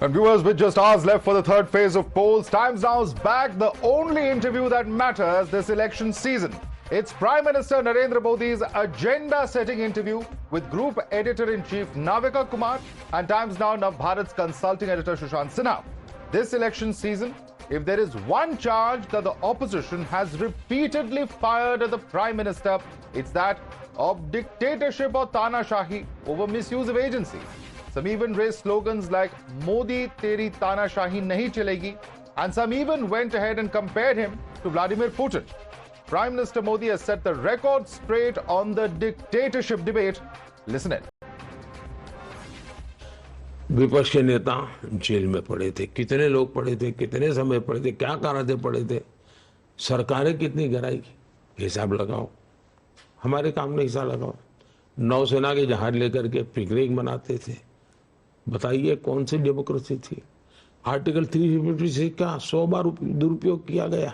And viewers, with just hours left for the third phase of polls, Times Now's back, the only interview that matters this election season. It's Prime Minister Narendra Modi's agenda-setting interview with Group Editor-in-Chief Navika Kumar and Times Now Navbharat's consulting editor Sushant Sinha. This election season, if there is one charge that the opposition has repeatedly fired at the Prime Minister, it's that of dictatorship or tanashahi over misuse of agencies. Some even raised slogans like Modi teri tanashahi nahi chalegi, and some even went ahead and compared him to Vladimir Putin. Prime Minister Modi has set the record straight on the dictatorship debate. Listen in. विपक्ष के नेता jail में पड़े थे, कितने लोग पड़े थे, कितने समय पड़े थे, क्या कारण से पड़े थे, सरकारें कितनी गिराई, हिसाब लगाओ, हमारे काम में हिसाब लगाओ। नौसेना के जहाज लेकर के पिकनिक मनाते थे, बताइए कौन सी डेमोक्रेसी थी। आर्टिकल 356 का 100 बार दुरुपयोग किया गया।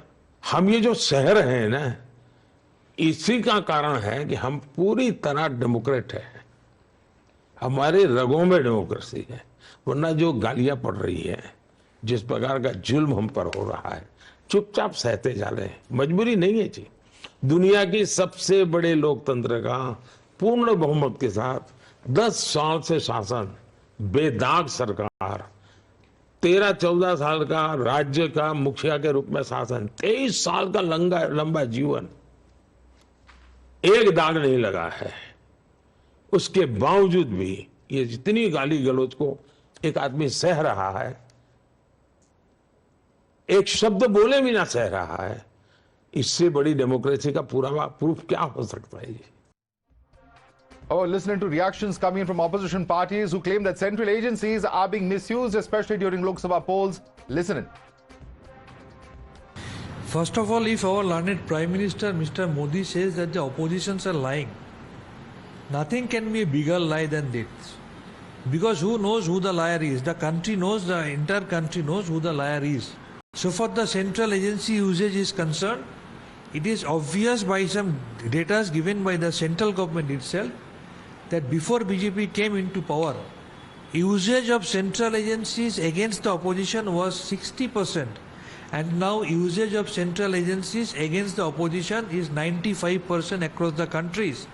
हम ये जो शहर है ना, इसी का कारण है कि हम पूरी तरह डेमोक्रेट है, हमारे रगों में डेमोक्रेसी है। वरना जो गालियां पड़ रही है, जिस प्रकार का जुल्म हम पर हो रहा है, चुपचाप सहते जा रहे हैं, मजबूरी नहीं है जी। दुनिया की सबसे बड़े लोकतंत्र का पूर्ण बहुमत के साथ 10 साल से शासन, बेदाग सरकार, 13-14 साल का राज्य का मुखिया के रूप में शासन, 23 साल का लंबा जीवन, एक दाग नहीं लगा है। उसके बावजूद भी ये जितनी गाली गलौज को एक आदमी सह रहा है, एक शब्द बोले भी ना सह रहा है, इससे बड़ी डेमोक्रेसी का पूरा प्रूफ क्या हो सकता है? Oh, listening to reactions coming in from opposition parties who claim that central agencies are being misused, especially during Lok Sabha polls. Listen in. First of all, if our learned Prime Minister Mr. Modi says that the oppositions are lying, nothing can be a bigger lie than this. Because who knows who the liar is? The country knows, the entire country knows who the liar is. So far the central agency usage is concerned, it is obvious by some data given by the central government itself that before BJP came into power, usage of central agencies against the opposition was 60%, and now usage of central agencies against the opposition is 95% across the countries.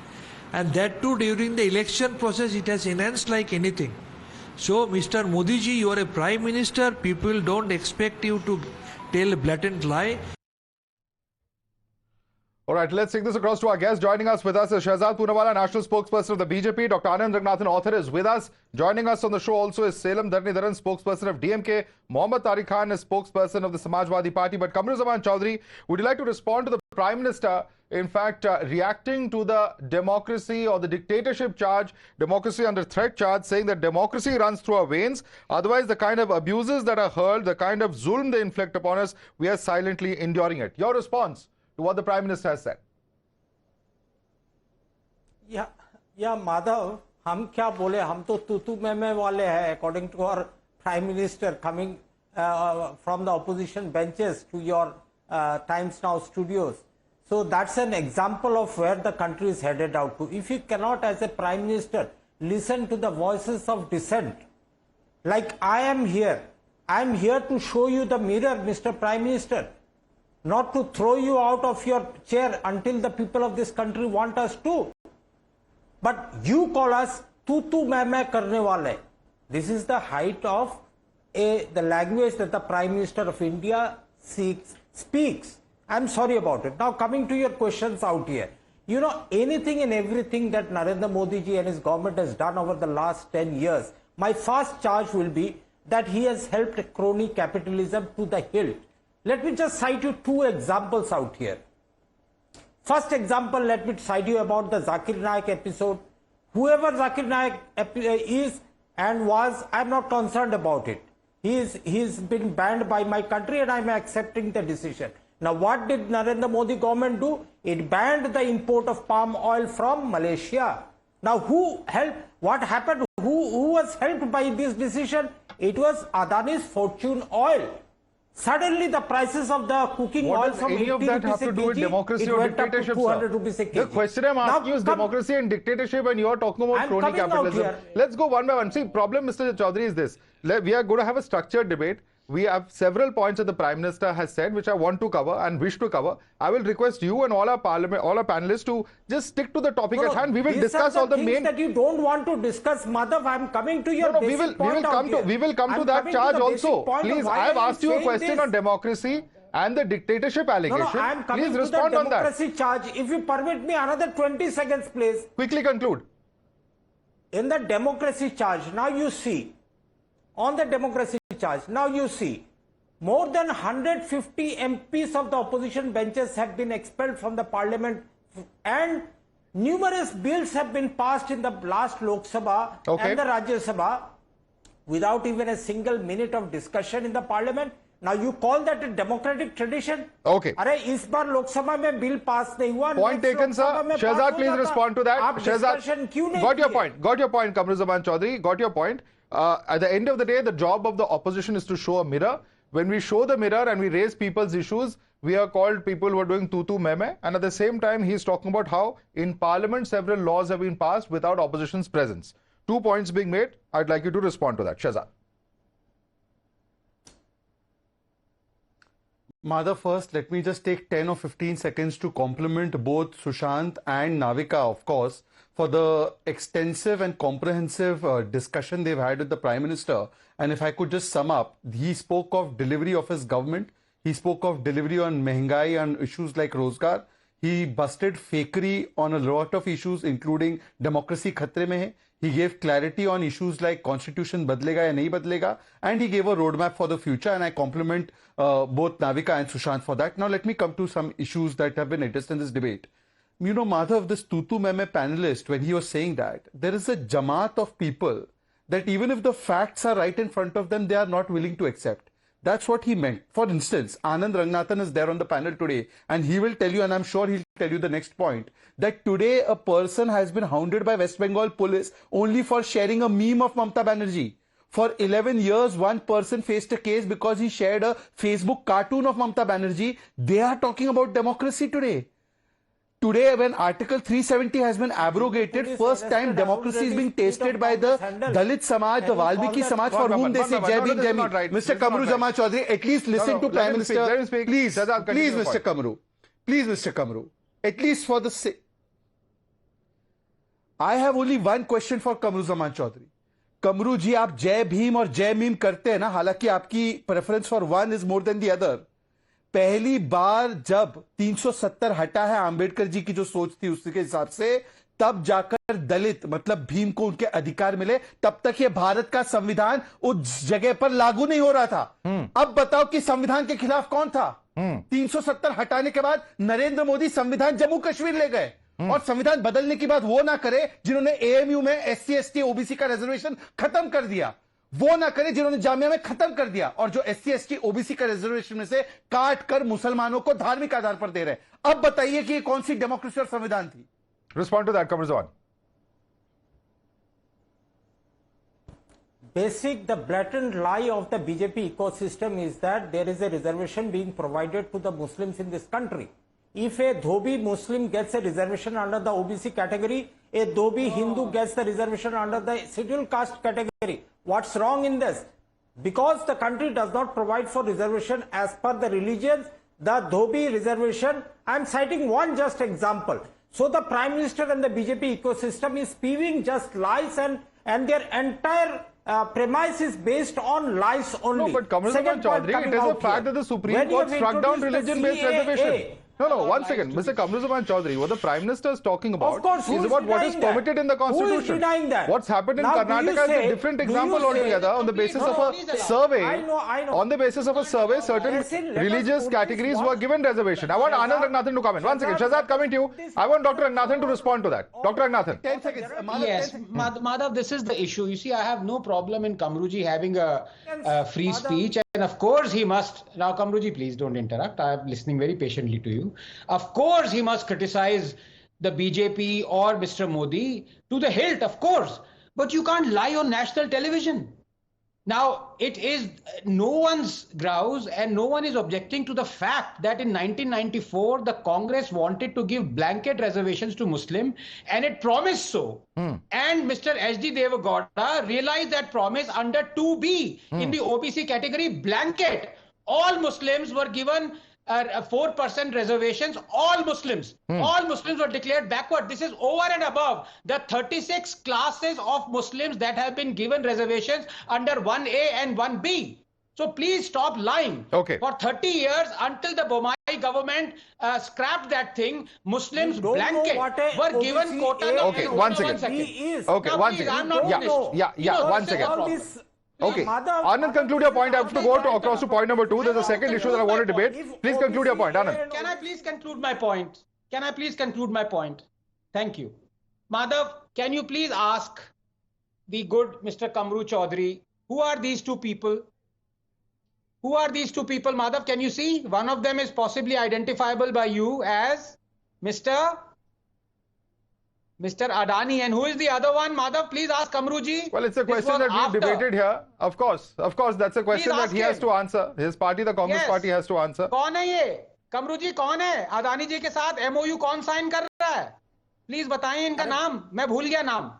And that too during the election process it has enhanced like anything. So Mr. Modi ji, you are a Prime Minister, people don't expect you to tell a blatant lie. All right, let's take this across to our guest. Joining us with us is Shehzad Poonawalla, national spokesperson of the BJP. Dr. Anand Ranganathan, author, is with us. Joining us on the show also is Salem Dharnidharan, spokesperson of DMK. Mohammad Tariq Khan is spokesperson of the Samajwadi Party. But Kamruzaman Chaudhary, would you like to respond to the Prime Minister, in fact, reacting to the democracy or the dictatorship charge, democracy under threat charge, saying that democracy runs through our veins. Otherwise, the kind of abuses that are hurled, the kind of zulm they inflict upon us, we are silently enduring it. Your response to what the Prime Minister has said? या माधव, हम क्या बोले, हम तो तू मैं वाले हैं according to our Prime Minister coming from the opposition benches to your Times Now studios. So that's an example of where the country is headed out to. If you cannot as a Prime Minister listen to the voices of dissent, like I am here to show you the mirror, Mr. Prime Minister, not to throw you out of your chair until the people of this country want us to. But you call us tu मैं करने वाले. This is the height of the language that the Prime Minister of India speaks. I'm sorry about it. Now coming to your questions out here. You know, anything and everything that Narendra Modi ji and his government has done over the last 10 years, my first charge will be that he has helped crony capitalism to the hilt. Let me just cite you 2 examples out here. First example, let me cite you about the Zakir Naik episode. Whoever Zakir Naik is and was, I'm not concerned about it. He's been banned by my country and I'm accepting the decision. Now what did Narendra Modi government do? It banned the import of palm oil from Malaysia. Now who helped? What happened? Who was helped by this decision? It was Adani's Fortune Oil. Suddenly, the prices of the cooking What oil does from any 80 of that rupees have to a do with kg, democracy it or went up to dictatorship, 200 sir? rupees a kg. The question I'm asking you is come- democracy and dictatorship, and you're talking about I'm crony coming out capitalism. here. Let's go one by one. See, problem, Mr. Chaudhary, is this. We are going to have a structured debate. We have several points that the Prime Minister has said, which I want to cover and wish to cover. I will request you and all our panelists to just stick to the topic at hand. We will these discuss are all the things main. that you don't want to discuss, Madhav. I'm coming to your No, basic point out here. we will come to I'm that coming charge the basic also. point of Please, why I have are asked you a saying question this? on democracy and the dictatorship allegation. No, I'm coming Please to respond the on that. democracy charge. If you permit me another 20 seconds, please. Quickly conclude. In the democracy charge, now you see, on the democracy charge, now you see, more than 150 MPs of the opposition benches have been expelled from the parliament, and numerous bills have been passed in the last Lok Sabha and the Rajya Sabha without even a single minute of discussion in the parliament. Now you call that a democratic tradition? Okay. अरे इस बार लोकसभा में bill pass नहीं हुआ. Point taken, sir. Shehzad, please respond to that. आप Shehzad, discussion क्यों नहीं got your किए? point. Got your point, Kamruzaman Chaudhary. Got your point. At the end of the day, the job of the opposition is to show a mirror. When we show the mirror and we raise people's issues, we are called people who are doing tutu meme. And at the same time, he's talking about how in Parliament several laws have been passed without opposition's presence. 2 points being made. I'd like you to respond to that. Shehzad. Madhav, first, let me just take 10 or 15 seconds to compliment both Sushant and Navika, of course, for the extensive and comprehensive discussion they've had with the Prime Minister. And if I could just sum up, he spoke of delivery of his government. He spoke of delivery on Mehengai and issues like Rozgar. He busted fakery on a lot of issues, including democracy khatre mein hai. He gave clarity on issues like constitution badlega ya nahi badlega, and he gave a roadmap for the future, and I compliment both Navika and Sushant for that. Now let me come to some issues that have been addressed in this debate. You know, Madhav, this Tutu Meme panelist, when he was saying that, there is a jamaat of people that even if the facts are right in front of them, they are not willing to accept. That's what he meant. For instance, Anand Ranganathan is there on the panel today, and he will tell you, and I'm sure he'll tell you the next point, that today a person has been hounded by West Bengal police only for sharing a meme of Mamata Banerjee. For 11 years, one person faced a case because he shared a Facebook cartoon of Mamata Banerjee. They are talking about democracy today. Today, when Article 370 has been abrogated, first time democracy is being tasted by the Dalit Samaj, the Valmiki Samaj, for whom they say Jai Bhim, Jai Bhim. Mr. Kamruzaman Chaudhary, at least listen to Prime Minister. Please, please, Mr. Kamru. Please, Mr. Kamru. At least for the sake. I have only one question for Kamruzaman Chaudhary. Kamru ji, आप जय भीम और जय meme करते हैं ना, हालांकि आपकी preference for one is more than the other. पहली बार जब 370 हटा है आंबेडकर जी की जो सोच थी उसके हिसाब से, तब जाकर दलित मतलब भीम को उनके अधिकार मिले. तब तक ये भारत का संविधान उस जगह पर लागू नहीं हो रहा था. अब बताओ कि संविधान के खिलाफ कौन था? 370 हटाने के बाद नरेंद्र मोदी संविधान जम्मू कश्मीर ले गए, और संविधान बदलने की बात वो ना करे जिन्होंने एएमयू में एससी एसटी ओबीसी का रिजर्वेशन खत्म कर दिया, वो ना करे जिन्होंने जामिया में खत्म कर दिया, और जो एससी एसटी ओबीसी का रिजर्वेशन में से काट कर मुसलमानों को धार्मिक आधार पर दे रहे. अब बताइए कि ये कौन सी डेमोक्रेसी और संविधान थी? Respond to that, Kamruzaman. The blatant lie of the BJP ecosystem is that there is a reservation being provided to the Muslims in this country. If a Dhobi Muslim gets a reservation under the OBC category, a Dhobi Hindu gets the reservation under the scheduled caste category. What's wrong in this? Because the country does not provide for reservation as per the religions, the Dhobi reservation, I'm citing one just example. So the Prime Minister and the BJP ecosystem is spewing just lies, and their entire premise is based on lies only. No, but Kamruzaman Chaudhary, it is a fact that the Supreme Court struck down religion-based reservation. No, one second. Mr. Kamruzaman Chaudhary, what the Prime Minister is talking about is about what is permitted in the Constitution. Who is denying that? What's happened in Karnataka is a different example altogether. On the basis of a survey, on the basis of a survey, certain religious categories were given reservation. I want Anand Ranganathan to comment. One second. Shehzad, coming to you. I want Dr. Ranganathan to respond to that. Dr. Ranganathan. 10 seconds. Yes, Madhav, this is the issue. You see, I have no problem in Kamruji having a free speech. And of course he must, now Kamruji, please don't interrupt. I am listening very patiently to you. Of course he must criticize the BJP or Mr. Modi to the hilt, of course. But you can't lie on national television. Now, it is no one's grouse and no one is objecting to the fact that in 1994, the Congress wanted to give blanket reservations to Muslim and it promised so. And Mr. H.D. Devagowda realized that promise under 2B in the OBC category, blanket. All Muslims were given 4% reservations. All Muslims were declared backward. This is over and above the 36 classes of Muslims that have been given reservations under 1A and 1B. So please stop lying. Okay. For 30 years, until the Bomai government scrapped that thing, Muslims blanket were given quota. Okay, one second. Okay, Now, one please, second. I'm not finished. One second. Okay, Anand, conclude your point. I have to go across to point number 2. There's a second issue that I want to debate. Please conclude your point, Anand. Can I please conclude my point? Can I please conclude my point? Thank you. Madhav, can you please ask the good Mr. Kamru Chaudhary, who are these two people? Who are these two people, Madhav? Can you see? One of them is possibly identifiable by you as Mr. Adani. And who is the other one? Madhav, please ask Kamruji. Well, it's a question that we've debated here. Of course, that's a question that he has to answer. His party, the Congress party, has to answer. कौन है ये? कमरूजी कौन है? अदानी जी के साथ MOU कौन sign कर रहा है? प्लीज बताएं इनका नाम. मैं भूल गया नाम.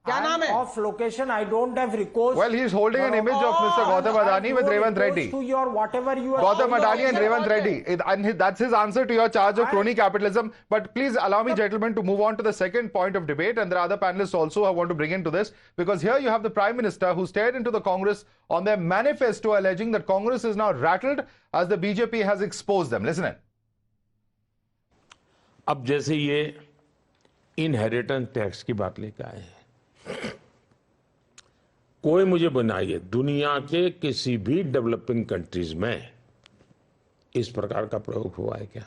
क्या नाम है? Off location, I don't have recourse. Well, he's holding an image of Mr. Gautam Adani with Revanth Reddy. To your whatever you are Gautam Adani and Revanth Reddy. And that's his answer to your charge of crony capitalism. But please allow me, gentlemen, to move on to the second point of debate. And there are other panelists also I want to bring into this. Because here you have the Prime Minister who stared into the Congress on their manifesto alleging that Congress is now rattled as the BJP has exposed them. Listen in. अब जैसे ये inheritance tax की बात लेकर आए हैं, कोई मुझे बनाइए दुनिया के किसी भी डेवलपिंग कंट्रीज में इस प्रकार का प्रयोग हुआ है क्या?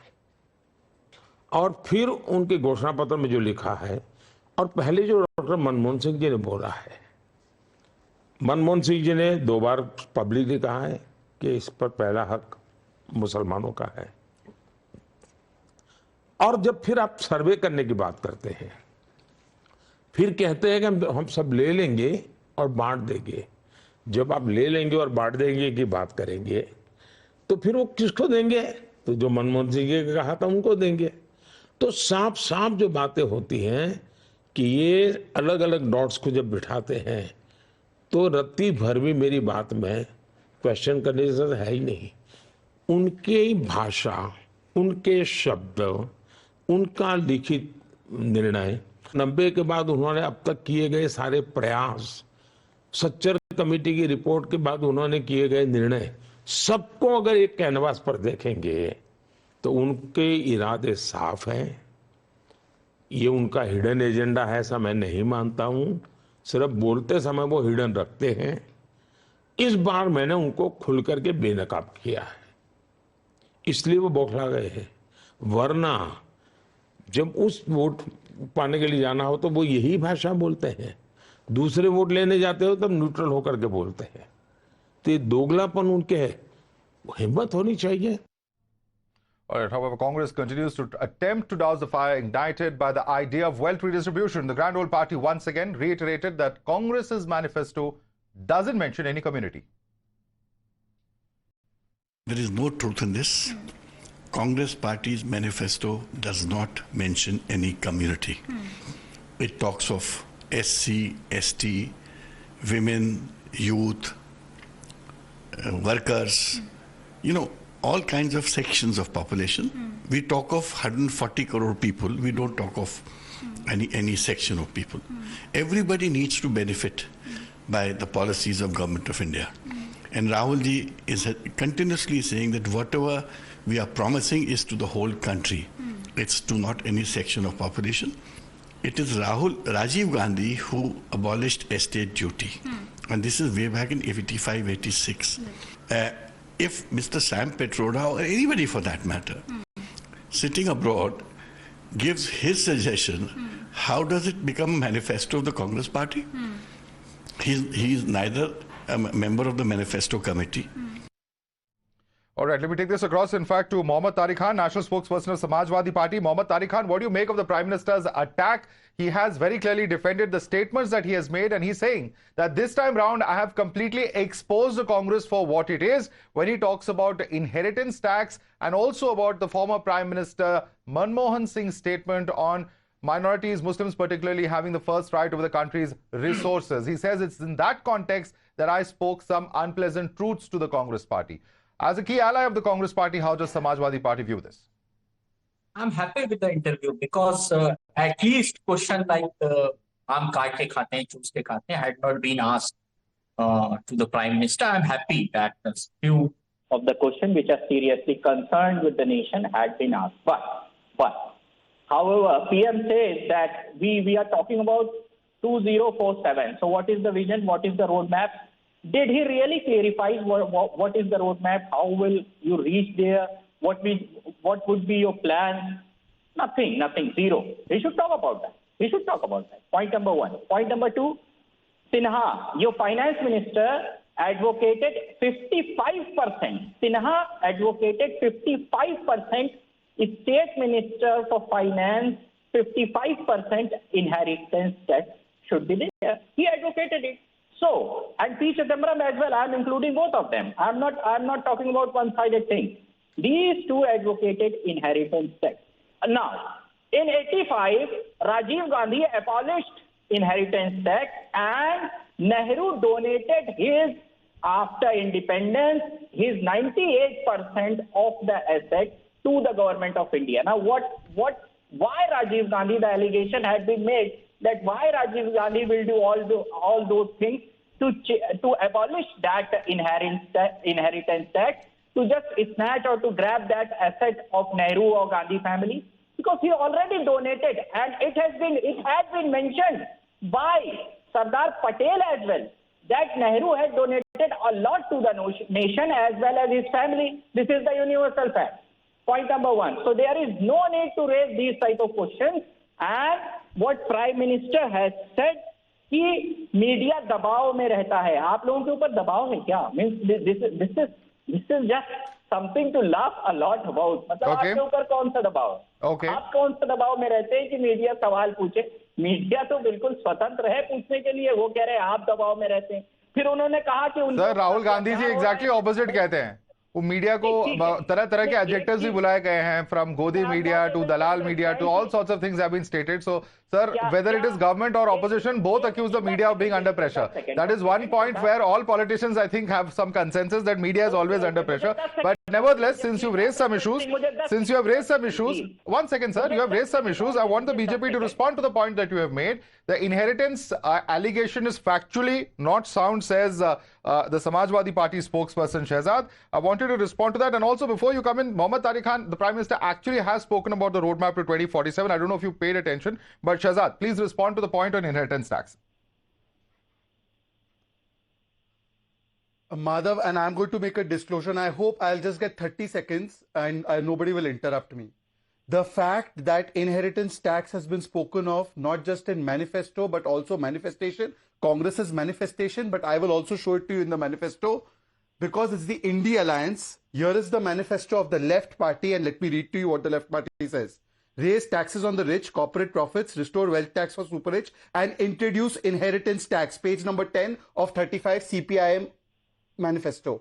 और फिर उनके घोषणा पत्र में जो लिखा है, और पहले जो डॉक्टर मनमोहन सिंह जी ने बोला है, मनमोहन सिंह जी ने 2 बार पब्लिकली कहा है कि इस पर पहला हक मुसलमानों का है। और जब फिर आप सर्वे करने की बात करते हैं, फिर कहते हैं कि हम सब ले लेंगे और बांट देंगे। जब आप ले लेंगे और बांट देंगे की बात करेंगे तो फिर वो किसको देंगे? तो जो मनमोहन सिंह जी ने कहा था उनको देंगे। तो साफ साफ जो बातें होती हैं कि ये अलग अलग डॉट्स को जब बिठाते हैं तो रत्ती भर भी मेरी बात में क्वेश्चन करने जैसा है ही नहीं। उनकी भाषा, उनके शब्द, उनका लिखित निर्णय, 90 के बाद उन्होंने अब तक किए गए सारे प्रयास, सच्चर कमेटी की रिपोर्ट के बाद उन्होंने किए गए निर्णय, सबको अगर एक कैनवास पर देखेंगे तो उनके इरादे साफ हैं। ये उनका हिडन एजेंडा है ऐसा मैं नहीं मानता हूं। सिर्फ बोलते समय वो हिडन रखते हैं। इस बार मैंने उनको खुल करके बेनकाब किया है, इसलिए वो बौखला गए हैं। वरना जब उस वोट पाने के लिए जाना हो तो वो यही भाषा बोलते हैं। दूसरे वोट लेने जाते हो तब न्यूट्रल होकर के बोलते हैं। तो ये दोगलापन उनके है, हिम्मत होनी चाहिए। All right, however, Congress continues to attempt to douse the fire ignited by the idea of wealth redistribution. The Grand Old Party once again reiterated that Congress's manifesto doesn't mention any community. There is no truth in this. Congress Party's manifesto does not mention any community. It talks of SC, ST, women, youth, workers, all kinds of sections of population. We talk of 140 crore people. We don't talk of any section of people. Everybody needs to benefit by the policies of Government of India. And Rahul ji is continuously saying that whatever we are promising is to the whole country. It's to not any section of population. It is Rajiv Gandhi who abolished estate duty. And this is way back in 85, 86. If Mr. Sam Petroda or anybody for that matter, sitting abroad, gives his suggestion, how does it become a manifesto of the Congress Party? He is neither a member of the manifesto committee. All right, let me take this across, in fact, to Mohammad Tariq Khan, national spokesperson of Samajwadi Party. Mohammad Tariq Khan, what do you make of the Prime Minister's attack? He has very clearly defended the statements that he has made, and he's saying that this time round, I have completely exposed the Congress for what it is, when he talks about inheritance tax and also about the former Prime Minister Manmohan Singh's statement on minorities, Muslims particularly, having the first right over the country's resources. He says it's in that context that I spoke some unpleasant truths to the Congress party. As a key ally of the Congress party, how does Samajwadi Party view this? I'm happy with the interview because at least question like "Aam kaat ke khate hain, choose ke khate hain" had not been asked to the Prime Minister. I'm happy that a few of the question which are seriously concerned with the nation had been asked. But however, PM says that we are talking about 2047. So what is the vision? What is the roadmap? Did he really clarify what is the roadmap? How will you reach there? What would be your plan? Nothing, zero. We should talk about that. Point number one. Point number two, Sinha, your finance minister, advocated 55%. Sinha advocated 55%. State Minister for Finance, 55% inheritance tax should be there. He advocated it. So, and P. Chidambaram as well, I am including both of them. I'm not talking about one-sided thing. These two advocated inheritance tax. Now, in 85, Rajiv Gandhi abolished inheritance tax and Nehru donated his, after independence, his 98% of the assets to the government of India. Now, why Rajiv Gandhi, the allegation had been made that why Rajiv Gandhi will do all those things to abolish that inheritance tax, to just snatch or to grab that asset of Nehru or Gandhi family, because he already donated, and it has been mentioned by Sardar Patel as well that Nehru had donated a lot to the nation as well as his family. This is the universal fact. Point number one. So there is no need to raise these type of questions. And what Prime Minister has said कि media दबाव में रहता है, आप लोगों के ऊपर दबाव है क्या? Means this is just something to laugh a lot about. मतलब आपके ऊपर कौन सा दबाव है? आप कौन सा दबाव में रहते हैं कि मीडिया सवाल पूछे? मीडिया तो बिल्कुल स्वतंत्र है पूछने के लिए. वो कह रहे हैं आप दबाव में रहते हैं. फिर उन्होंने कहा कि sir Rahul Gandhi ji exactly opposite कहते हैं. वो मीडिया को तरह तरह के एडजेक्टिव्स भी बुलाए गए हैं, from Godi media to dalal media to all sorts of things have been stated. So sir, whether it is government or opposition, both accuse the media of being under pressure. That is one point where all politicians, I think, have some consensus that media is always under pressure. But nevertheless, since you've raised some issues, one second, sir, you have raised some issues. I want the BJP to respond to the point that you have made. The inheritance allegation is factually not sound, says the Samajwadi Party spokesperson Shehzad. I want you to respond to that. And also, before you come in, Mohammad Tariq Khan, the Prime Minister, actually has spoken about the roadmap to 2047. I don't know if you paid attention, but Shehzad, please respond to the point on inheritance tax. Madhav, and I'm going to make a disclosure, and I hope I'll just get 30 seconds and nobody will interrupt me. The fact that inheritance tax has been spoken of not just in manifesto but also manifestation, Congress's manifestation, but I will also show it to you in the manifesto because it's the India Alliance. Here is the manifesto of the left party, and let me read to you what the left party says. Raise taxes on the rich, corporate profits, restore wealth tax for super rich, and introduce inheritance tax. Page number 10 of 35 CPIM manifesto.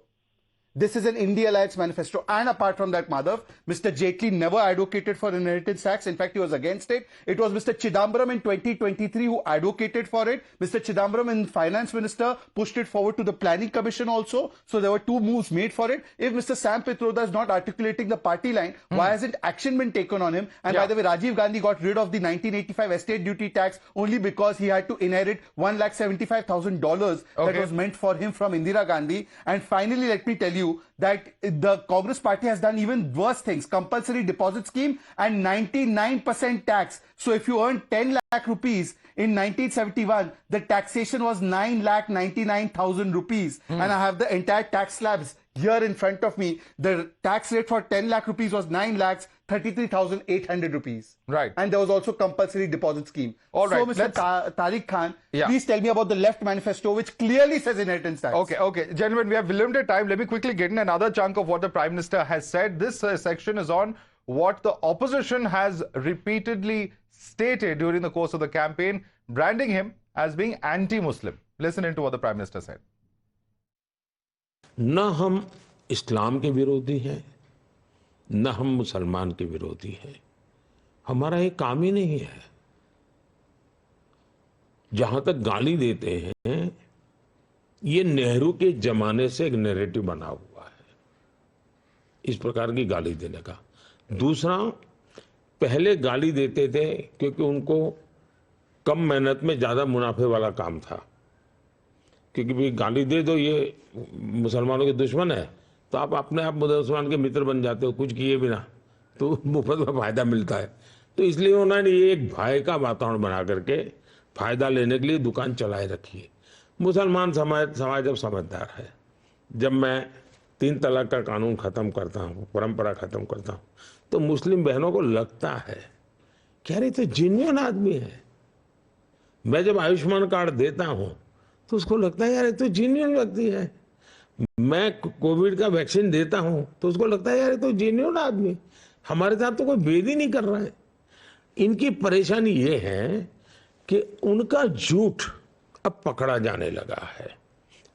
This is an India Alliance manifesto. And apart from that, Madhav, Mr. Jaitley never advocated for inheritance tax. In fact, he was against it. It was Mr. Chidambaram in 2023 who advocated for it. Mr. Chidambaram, in finance minister, pushed it forward to the planning commission also. So there were two moves made for it. If Mr. Sam Pitroda is not articulating the party line, why hasn't action been taken on him? And by the way, Rajiv Gandhi got rid of the 1985 estate duty tax only because he had to inherit $175,000 that was meant for him from Indira Gandhi. And finally, let me tell you that the Congress party has done even worse things. Compulsory deposit scheme and 99% tax. So if you earn 10 lakh rupees in 1971, the taxation was 9,99,000 rupees. And I have the entire tax slabs here in front of me. The tax rate for 10 lakh rupees was 9 lakhs. 33,800 rupees. Right. And there was also compulsory deposit scheme. All right, So, Mr. Tariq Khan, Yeah. please tell me about the left manifesto, which clearly says inheritance tax. Okay. Gentlemen, we have limited time. Let me quickly get in another chunk of what the Prime Minister has said. This section is on what the opposition has repeatedly stated during the course of the campaign, branding him as being anti-Muslim. Listen into what the Prime Minister said. न हम इस्लाम के विरोधी हैं, न हम मुसलमान के विरोधी हैं। हमारा ये काम ही नहीं है। जहां तक गाली देते हैं, ये नेहरू के जमाने से एक नैरेटिव बना हुआ है, इस प्रकार की गाली देने का। दूसरा, पहले गाली देते थे क्योंकि उनको कम मेहनत में ज्यादा मुनाफे वाला काम था, क्योंकि भाई गाली दे दो ये मुसलमानों के दुश्मन है तो आप अपने आप मुसलमान के मित्र बन जाते हो, कुछ किए बिना, तो मुफ्त में फायदा मिलता है। तो इसलिए उन्होंने ये एक भय का वातावरण बना करके फायदा लेने के लिए दुकान चलाए रखी है। मुसलमान समाज अब समझदार है। जब मैं 3 तलाक का कानून खत्म करता हूँ, परंपरा खत्म करता हूँ, तो मुस्लिम बहनों को लगता है कि अरे तो जेन्युइन आदमी है। मैं जब आयुष्मान कार्ड देता हूँ तो उसको लगता है यार तो जेन्युइन व्यक्ति है। मैं कोविड का वैक्सीन देता हूं तो उसको लगता है यार तो जेन्युइन आदमी, हमारे साथ तो कोई भेद ही नहीं कर रहा है। इनकी परेशानी ये है कि उनका झूठ अब पकड़ा जाने लगा है,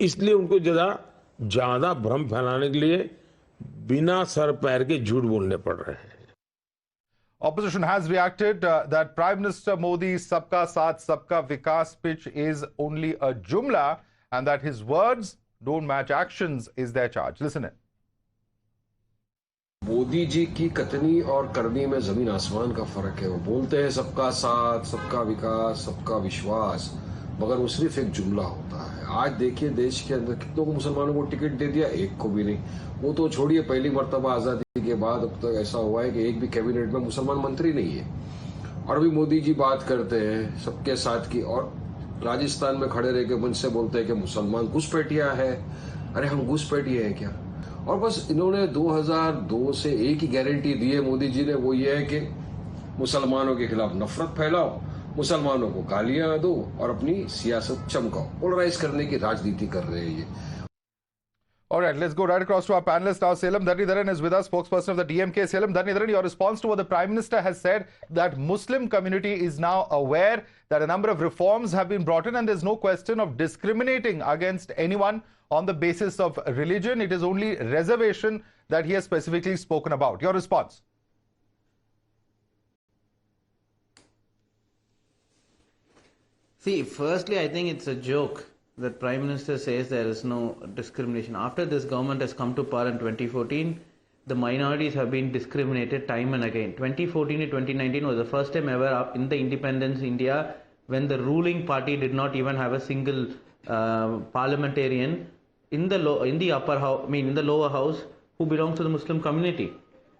इसलिए उनको ज्यादा भ्रम फैलाने के लिए बिना सर पैर के झूठ बोलने पड़ रहे हैं। Opposition has reacted that Prime Minister Modi's Sabka Saath Sabka Vikas pitch is only a jumla and that his words don't match actions is their charge. Listen in. Modi ji की कथनी और करनी में जमीन आसमान का फर्क है। वो बोलते हैं सबका साथ, सबका विकास, सबका विश्वास, मगर वो सिर्फ एक जुमला होता है। आज देखिए देश के अंदर कितनों को मुसलमानों को टिकट दे दिया, एक को भी नहीं। वो तो छोड़िए, पहली मर्तबा आजादी के बाद अब तक ऐसा हुआ है कि एक भी कैबिनेट में मुसलमान मंत्री नहीं है। और अभी मोदी जी बात करते हैं सबके साथ की, और राजस्थान में खड़े रह के मन से बोलते हैं कि मुसलमान घुसपैठिया है। अरे हम घुसपैठिए हैं क्या? और बस इन्होंने 2002 से एक ही गारंटी दी है मोदी जी ने, वो ये है कि मुसलमानों के खिलाफ नफरत फैलाओ, मुसलमानों को गालियां दो और अपनी सियासत चमकाओ। पोलराइज करने की राजनीति कर रहे हैं ये। All right, let's go right across to our panelist now. Selam Dhanidharan is with us, spokesperson of the DMK. Selam Dhanidharan, your response to what the Prime Minister has said, that Muslim community is now aware that a number of reforms have been brought in and there's no question of discriminating against anyone on the basis of religion. It is only reservation that he has specifically spoken about. Your response? See, firstly, I think it's a joke that Prime Minister says there is no discrimination. After this government has come to power in 2014, the minorities have been discriminated time and again. 2014 to 2019 was the first time ever in the independence India when the ruling party did not even have a single parliamentarian in the upper house, in the lower house, who belongs to the Muslim community.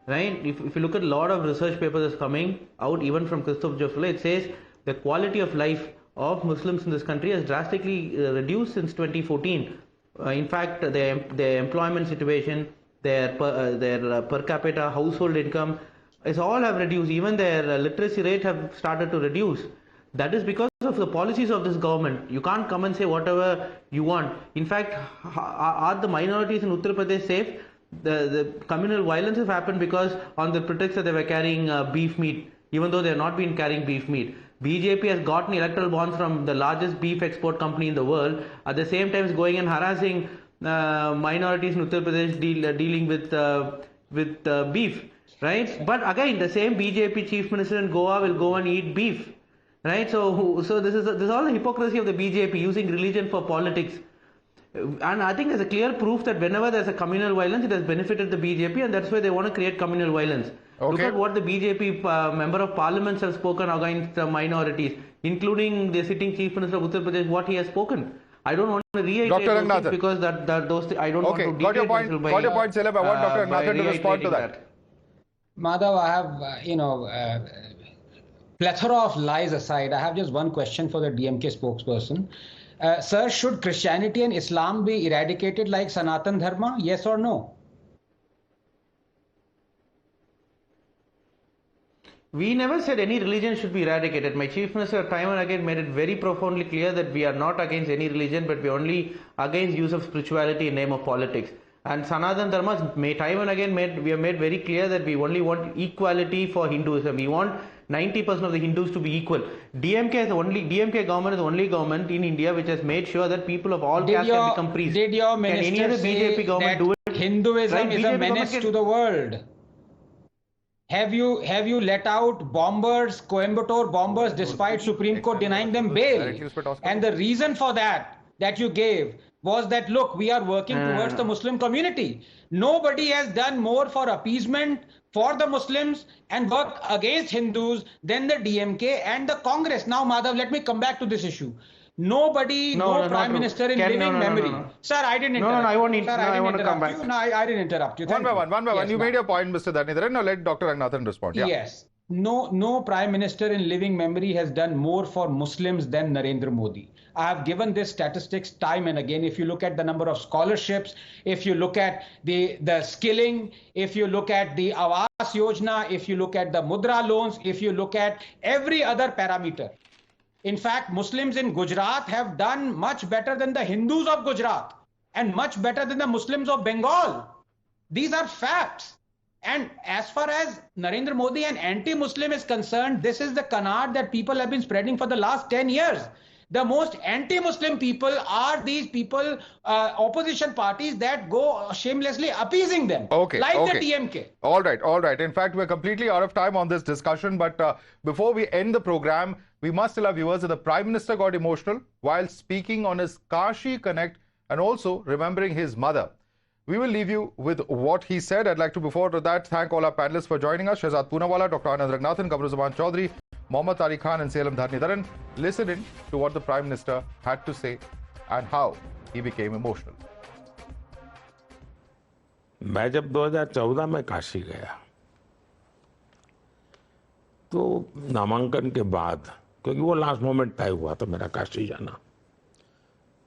Right? If you look at a lot of research papers that's coming out, even from Christophe Joffre, it says the quality of life of Muslims in this country has drastically reduced since 2014. In fact, their employment situation, their per capita household income is all have reduced. Even their literacy rate have started to reduce. That is because of the policies of this government. You can't come and say whatever you want. In fact, are the minorities in Uttar Pradesh safe? The communal violence has happened because on the pretext that they were carrying beef meat, even though they have not been carrying beef meat. BJP has gotten electoral bonds from the largest beef export company in the world. At the same time, is going and harassing minorities in Uttar Pradesh dealing with beef, right? But again, the same BJP chief minister in Goa will go and eat beef, right? So this is all the hypocrisy of the BJP using religion for politics. And I think there's a clear proof that whenever there's a communal violence, it has benefited the BJP, and that's why they want to create communal violence. Okay. Look at what the BJP member of parliaments have spoken against minorities, including the sitting chief minister of Uttar Pradesh, what he has spoken. I don't want to reiterate those things because those I don't want to got your point. Got your point, Selam. I want Dr. Ranganathan to respond to that. Madhav, I have plethora of lies aside, I have just one question for the DMK spokesperson. Sir, should Christianity and Islam be eradicated like Sanatan Dharma? Yes or no? We never said any religion should be eradicated. My chief minister time and again made it very profoundly clear that we are not against any religion, but we are only against use of spirituality in name of politics. And Sanatan Dharma time and again we have made very clear that we only want equality for Hinduism. We want 90% of the Hindus to be equal. DMK government is the only government in India which has made sure that people of all castes can become priests. Did your minister any other say BJP government do it? Hinduism Right, is BJP a menace government to the world? Have you let out bombers, Coimbatore bombers, despite Supreme Court denying them bail? And the reason for that you gave was that, look, we are working towards the Muslim community. Nobody has done more for appeasement for the Muslims and work against Hindus than the DMK and the Congress. Now, Madhav, let me come back to this issue. Nobody, no Prime Minister in living memory. Sir, I didn't interrupt. No, I won't. Sir, I want to come back. No, I didn't interrupt you. One by one. You made your point, Mr. Dhanidharan. Now let Dr. Ranganathan respond. Yeah. Yes. No Prime Minister in living memory has done more for Muslims than Narendra Modi. I have given this statistics time and again. If you look at the number of scholarships, if you look at the skilling, if you look at the Awas Yojana, if you look at the Mudra loans, if you look at every other parameter. In fact, Muslims in Gujarat have done much better than the Hindus of Gujarat and much better than the Muslims of Bengal. These are facts. And as far as Narendra Modi and anti-Muslim is concerned, this is the canard that people have been spreading for the last 10 years. The most anti-Muslim people are these people, opposition parties that go shamelessly appeasing them. Okay. The DMK. All right. In fact, we're completely out of time on this discussion. But before we end the program, we must tell our viewers that the Prime Minister got emotional while speaking on his Kashi Connect and also remembering his mother. We will leave you with what he said. I'd like to, before that, thank all our panelists for joining us. Shehzad Poonawalla, Dr. Anand Ranganathan, Kamruzaman Chaudhary, Mohammad Tariq Khan and Salem Dhanidharan, listening to what the Prime Minister had to say and how he became emotional. मैं जब 2014 में काशी गया तो नामांकन के बाद, क्योंकि वो लास्ट मोमेंट तय हुआ था मेरा काशी जाना,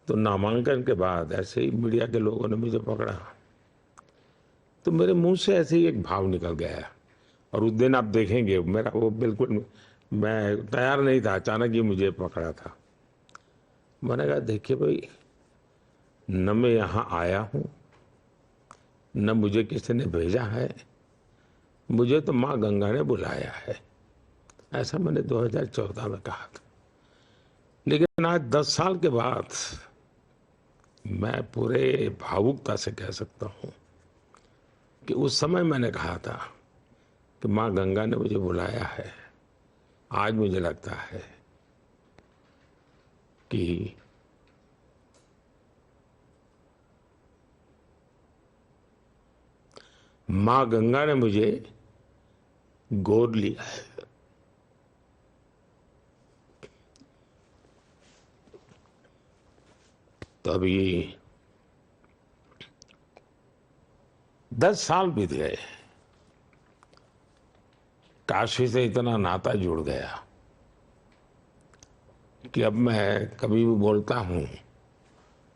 तो नामांकन के बाद ऐसे ही मीडिया के लोगों ने मुझे पकड़ा तो मेरे मुंह से ऐसे ही एक भाव निकल गया। और उस दिन आप देखेंगे मेरा वो बिल्कुल, मैं तैयार नहीं था, अचानक ही मुझे पकड़ा था। मैंने कहा देखिए भाई, न मैं यहाँ आया हूँ, न मुझे किसी ने भेजा है, मुझे तो माँ गंगा ने बुलाया है। ऐसा मैंने 2014 में कहा था। लेकिन आज 10 साल के बाद मैं पूरे भावुकता से कह सकता हूँ कि उस समय मैंने कहा था कि माँ गंगा ने मुझे बुलाया है। आज मुझे लगता है कि माँ गंगा ने मुझे गोद लिया है। तो अभी 10 साल बीत गए, काशी से इतना नाता जुड़ गया कि अब मैं कभी भी बोलता हूं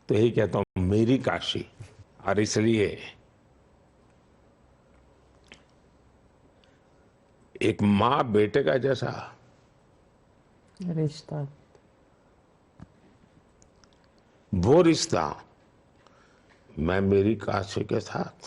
तो यही कहता हूं मेरी काशी। और इसलिए एक माँ बेटे का जैसा रिश्ता, वो रिश्ता मैं मेरी काशी के साथ